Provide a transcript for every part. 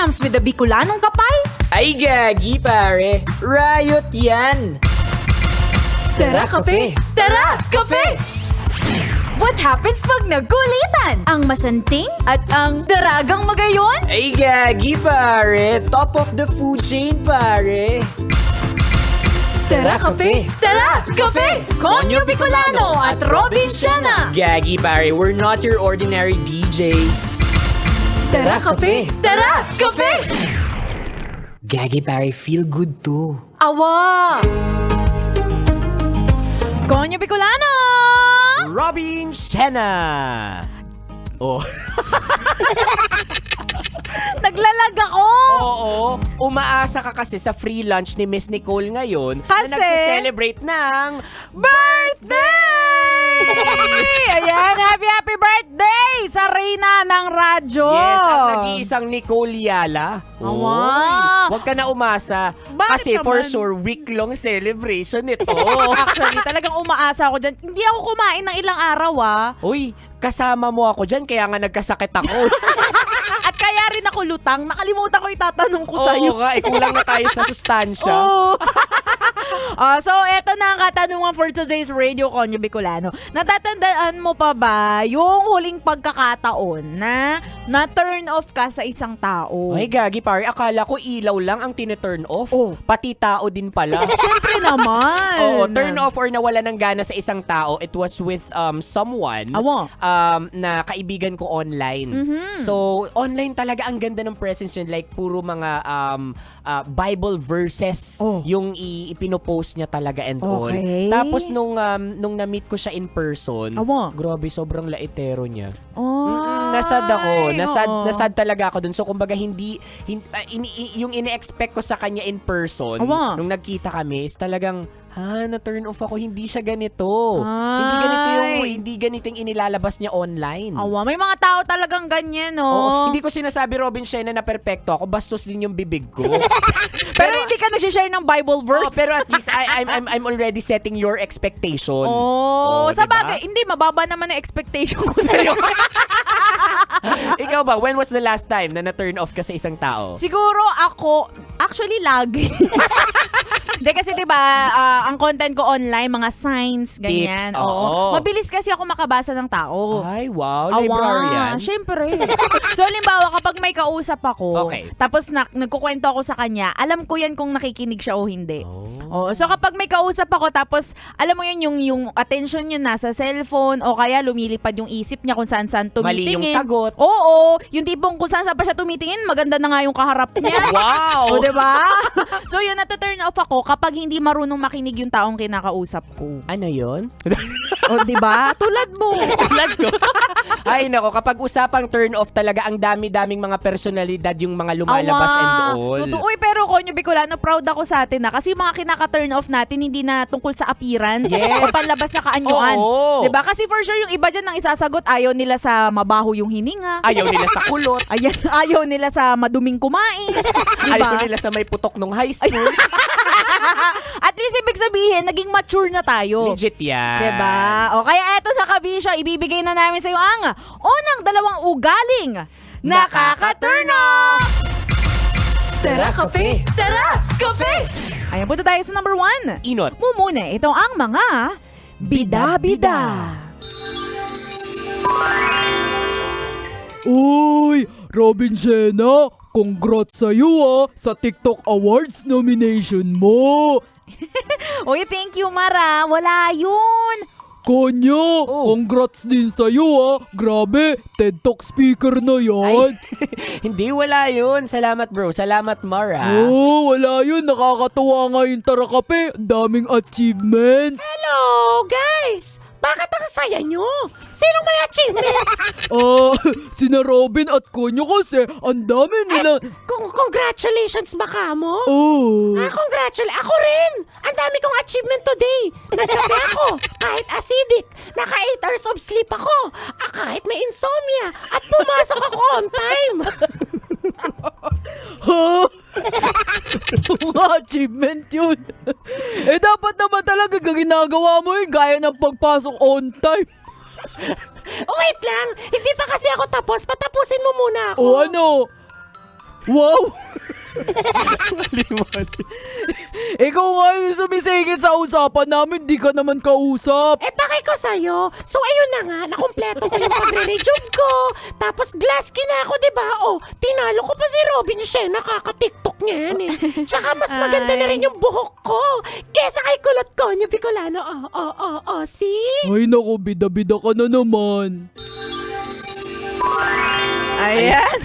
with the Bicolanong kapay? Ay gagi pare, riot yan! Tara, kape! Tara, kape! What happens pag nagkulitan? Ang masanting at ang daragang magayon? Ay gagi pare, top of the food chain pare! Tara, kape! Tara, kape! Konyo Bicolano at Robin Siena! Gagi pare, we're not your ordinary DJs. Tara, kape! Tara, kape! Gagi pare, feel good too. Awa! Konyo Bicolano! Robin Siena! Oh. Naglalag ako! Oo, umaasa ka kasi sa free lunch ni Miss Nicole ngayon Kasi? na nagse-celebrate ng Birthday! Ayan, happy birthday sa Reyna ng radyo! Yes, ang nag-iisang Nicole Yala. Awa! Oy, huwag ka na umasa. Bakit Kasi for naman? sure, week-long celebration ito. Actually, talagang umaasa ako dyan. Hindi ako kumain ng ilang araw Uy, kasama mo ako dyan, kaya nga nagkasakit ako. At kaya rin ako lutang. Nakalimutan ko itatanong ko sa'yo. Oo nga, kulang na tayo sa sustansya. Oo. So, eto na ang katanungan for today's Radio Konyo Bicolano. Natatandaan mo pa ba yung huling pagkakataon na turn off ka sa isang tao? Ay, gagi pare, akala ko ilaw lang ang tine-turn off. Oh. Pati tao din pala. Siyempre naman. Oo, turn off or nawala ng gana sa isang tao, it was with someone Awa. na kaibigan ko online. Mm-hmm. So, online talaga ang ganda ng presence yun. Like, puro mga Bible verses Oh. yung ipinopost niya talaga and all. Okay. Tapos, nung na-meet ko siya in person, Awa. grabe, sobrang laitero niya. Nasad Nasad ako. Nasad talaga ako dun. So, kumbaga, yung ine-expect ko sa kanya in person, Awa. nung nagkita kami, is talagang, na-turn off ako. Hindi siya ganito. Ay. Hindi ganito yung inilalabas niya online. Awa, may mga tao talagang ganyan, no? Oo, hindi ko sinasabi, Robin Siena, na perpekto ako. Bastos din yung bibig ko. pero hindi ka nag-share ng Bible verse. Pero at least, I'm already setting your expectation. Sa diba? bagay, hindi, mababa naman ang expectation ko sa'yo. Ikaw ba, when was the last time na na-turn off ka sa isang tao? Siguro ako, actually lagi. Hindi kasi 'di ba, ang content ko online, mga signs, ganyan. Tips, oo. Mabilis kasi ako makabasa ng tao. Ay, wow. Awa, Librarian. syempre. So, halimbawa, kapag may kausap ako, Okay. tapos nagkukwento ako sa kanya, alam ko yan kung nakikinig siya o hindi. So, kapag may kausap ako, tapos, alam mo yun, yung attention niya nasa cellphone, o kaya lumilipad yung isip niya kung saan-saan tumitingin. Mali yung sagot. Oo, yung tipong kung saan pa siya tumitingin, maganda na nga yung kaharap niya. Wow! O, diba? So, yun, nata-turn off ako kapag hindi marunong makinig yung taong kinakausap ko. Ano yun? O, diba? Tulad mo. Tulad ko. Ay, nako, kapag usapang turn off talaga, ang dami-daming mga personalidad yung mga lumalabas and all. Totoo. Uy, pero Konyo Bicolano, proud ako sa atin na kasi yung mga kinaka-turn off natin hindi na tungkol sa appearance Yes. o panlabas na kaanyuan. Oo. Diba? Kasi for sure yung iba dyan nang isasagot, ayaw nila sa mabaho yung hininga. Ayaw nila sa kulot. Ayan, ayaw nila sa maduming kumain. Diba? Ayaw nila sa may putok nung high school. At least ibig sabihin, naging mature na tayo. Legit yan. Diba? O kaya eto na kabisyo, ibibigay na namin sa iyo ang unang dalawang ugaling nakaka-turn off! Tara, kape! Tara, kape! Ayan, punta tayo sa number 1. Inot. Mumuna, ito ang mga bida-bida. Uy, Robin Siena, congrats sa'yo sa TikTok Awards nomination mo. Uy, thank you, Mara. Wala yun. Konyo, congrats din sa'yo Grabe, TED Talk speaker na yan. Hindi, wala yun. Salamat, bro. Salamat, Mara. Wala yun. Nakakatuwa nga yung Tara Kape. Ang daming achievements. Hello, guys! Bakit ang saya nyo? Sinong may achievements? Sina Robin at Konyo kasi ang dami nila. Congratulations ba ka mo? Congratulations. Ako rin. Ang dami kong achievement today. Nagkape ako. Kahit acidic. Naka 8 hours of sleep ako. Kahit may insomnia. At pumasok ako on time. Mga achievement yun. Dapat naman talaga ginagawa mo gaya ng pagpasok on time. Wait lang. Hindi pa kasi ako tapos. Patapusin mo muna ako. O ano? Wow! Ikaw nga yung sumisingit sa usapan namin, di ka naman kausap. Bakit ko sa'yo? So ayun na nga, nakumpleto ko yung pagre-rejuve ko. Tapos glass skin na ako, diba? Tinalo ko pa si Robin Shena, nakaka-tiktok niya yan eh. Tsaka mas maganda na rin yung buhok ko. Kesa kay Kulot Konyo Bicolano. See? Ay naku, bida-bida ka na naman. Ayan.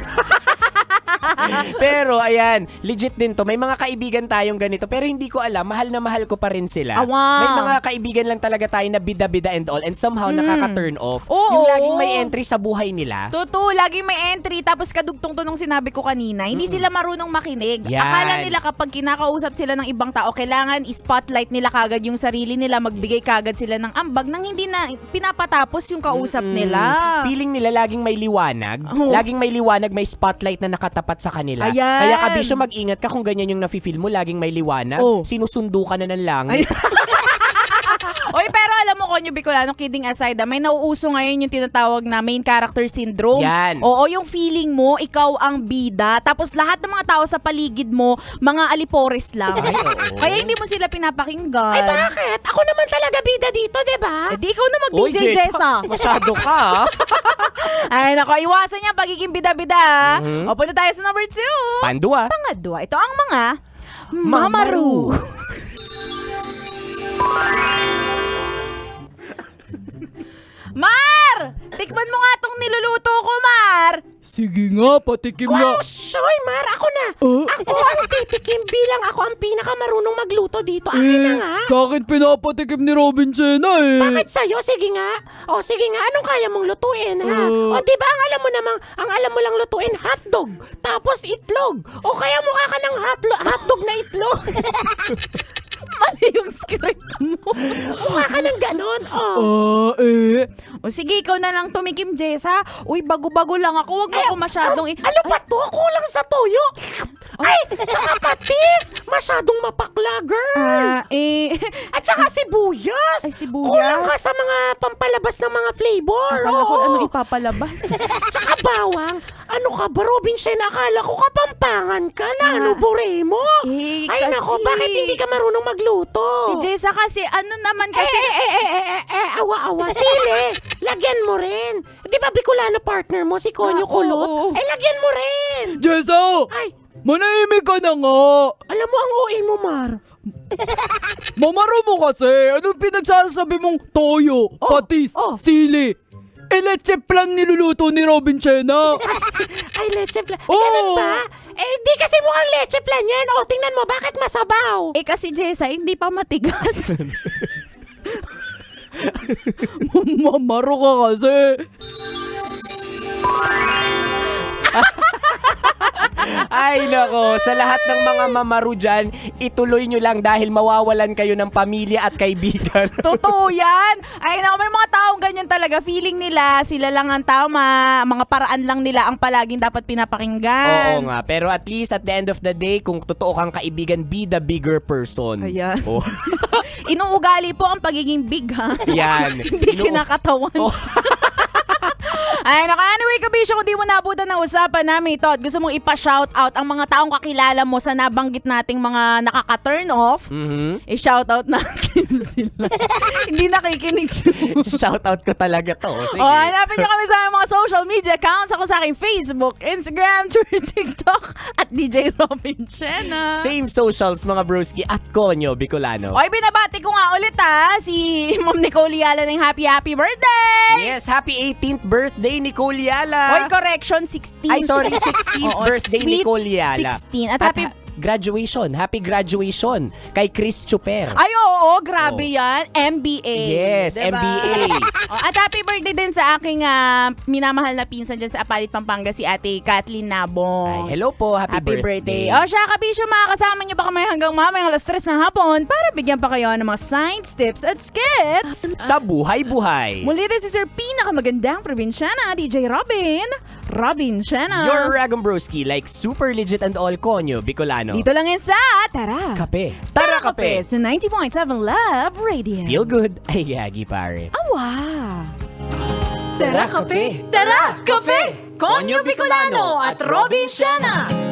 Pero ayan, legit din to. May mga kaibigan tayong ganito pero hindi ko alam, mahal na mahal ko pa rin sila. Wow. May mga kaibigan lang talaga tayo na bida-bida and all and somehow nakaka-turn off. Oo. Yung laging may entry sa buhay nila. Totoo, laging may entry. Tapos kadugtong to nung sinabi ko kanina, hindi sila marunong makinig. Yan. Akala nila kapag kinakausap sila ng ibang tao, kailangan i-spotlight nila kagad yung sarili nila, magbigay kagad sila ng ambag nang hindi na pinapatapos yung kausap nila. Feeling nila laging may liwanag. Oo. Laging may liwanag, may spotlight na nakatapat sa kanila. Ayan. Kaya kabisyo mag-ingat ka kung ganyan yung nafe-feel mo, laging may liwanag. Oh. Sinusundo ka na ng langit. Oy, pero alam mo, Konyo Bicolano, kidding aside, may nauuso ngayon yung tinatawag na main character syndrome. Yan. Oo, yung feeling mo, ikaw ang bida, tapos lahat ng mga tao sa paligid mo, mga alipores lang. Ay, oo. Kaya hindi mo sila pinapakinggan. Bakit? Ako naman talaga bida dito, diba? Eh, di ikaw na mag-DJ, Jessa. Masyado ka. Ay, nako, iwasan niya pagiging bida-bida. O, punta tayo sa number 2. Pandua. Pangadwa, ito ang mga mamaru. Mar! Tikman mo nga tong niluluto ko, Mar! Sige nga, patikim Wow, nga. Shoy, Mar, ako na. Ako ang titikim bilang ako ang pinakamarunong magluto dito. Akin na nga. Sa akin pinapatikim ni Robin Shena eh. Bakit sa'yo? Sige nga. Sige nga. Anong kaya mong lutuin, ha? Di ba ang alam mo namang, ang alam mo lang lutuin, hotdog. Tapos itlog. O kaya mukha ka ng hotdog na itlog. Mali yung script mo. Mukha ka ng ganon. O sige, ikaw na lang tumikim, Jess, ha? Uy, bago-bago lang ako. Huwag mo ako masyadong... Ano ba to? Kulang sa toyo. Ay, tsaka patis. Masyadong mapakla, girl. At saka sibuyas. Ay, sibuyas. Kulang ka sa mga pampalabas ng mga flavor. Akala ko Oo. ano ipapalabas. Tsaka bawang. Ano ka ba, Robin Shena? Akala ko kapampangan ka na. Ano, bure mo? Eh, Ay, kasi- nako, bakit hindi ka marunong magluto? Jessa, kasi ano naman kasi... Awa-awa. Sili, lagyan mo rin. Di ba Bicolano partner mo, si Konyo Oo. Kulot? Ay, lagyan mo rin. Jessa! Ay, Manahimik ka na nga! alam mo ang OA mo, Mar. Mamaro mo kasi! Anong pinagsasabi mong toyo, patis, sili? Leche plan niluluto ni Robin Shena! Ay, leche flan. Oo. Ganun ba? Di kasi mukhang leche flan yan. Tingnan mo, bakit masabaw? kasi Jessa, hindi pa matigas. Mamaro ka kasi! Ay nako, sa lahat ng mga mamaru dyan, ituloy nyo lang dahil mawawalan kayo ng pamilya at kaibigan. Totoo yan. Ay, naku, may mga taong ganyan talaga. Feeling nila, sila lang ang tama. Mga paraan lang nila ang palaging dapat pinapakinggan. Oo nga, pero at least at the end of the day, kung totoo kang kaibigan, be the bigger person. Ayan. Oh. Inuugali po ang pagiging big, ha? Yan. Hindi kinakatawan. Oh. Ay, naku, anyway, kabisyo, kung di mo nabutan ng usapan namin ito at gusto mong ipa-shoutout ang mga taong kakilala mo sa nabanggit nating mga nakaka-turn off, i-shoutout natin sila. Hindi nakikinig. Shoutout ko talaga to. Sige. O, hanapin nyo kami sa aming mga social media accounts. Ako sa aking Facebook, Instagram, Twitter, TikTok, at DJ Robin Shena. Same socials mga broski at Konyo Bicolano. Oy, binabati ko nga ulit si Ma'am Nicole Yala ng happy birthday! Yes, happy 18th birthday Nicole Yala. Oy, correction, 16. Ay, sorry, 16th Oo, birthday sweet Nicole Yala. 16. At happy... Happy graduation kay Chris Chuper. Ay, oo, grabe yan. MBA. Yes, Diba? MBA. At happy birthday din sa aking minamahal na pinsan dyan sa Apalit, Pampanga, si Ate Kathleen Nabong. Ay, hello po, happy birthday. O siya, kabisyo, makakasama niyo pa kami hanggang mamayang alas 3 ng hapon para bigyan pa kayo ng mga science tips at skits. Sa buhay-buhay. Muli rin si Sir Pinakamagandang probinsyana, DJ Robin Shena. Your Ragam Broski, like super legit and all Konyo Bicolano. Dito lang yan sa Tara! Kape. Tara kape. Sa 90.7 Love Radio. Feel good. Ay, yagi pare. Awa! Tara kape. Tara, kape! Konyo Bicolano at Robin Shena!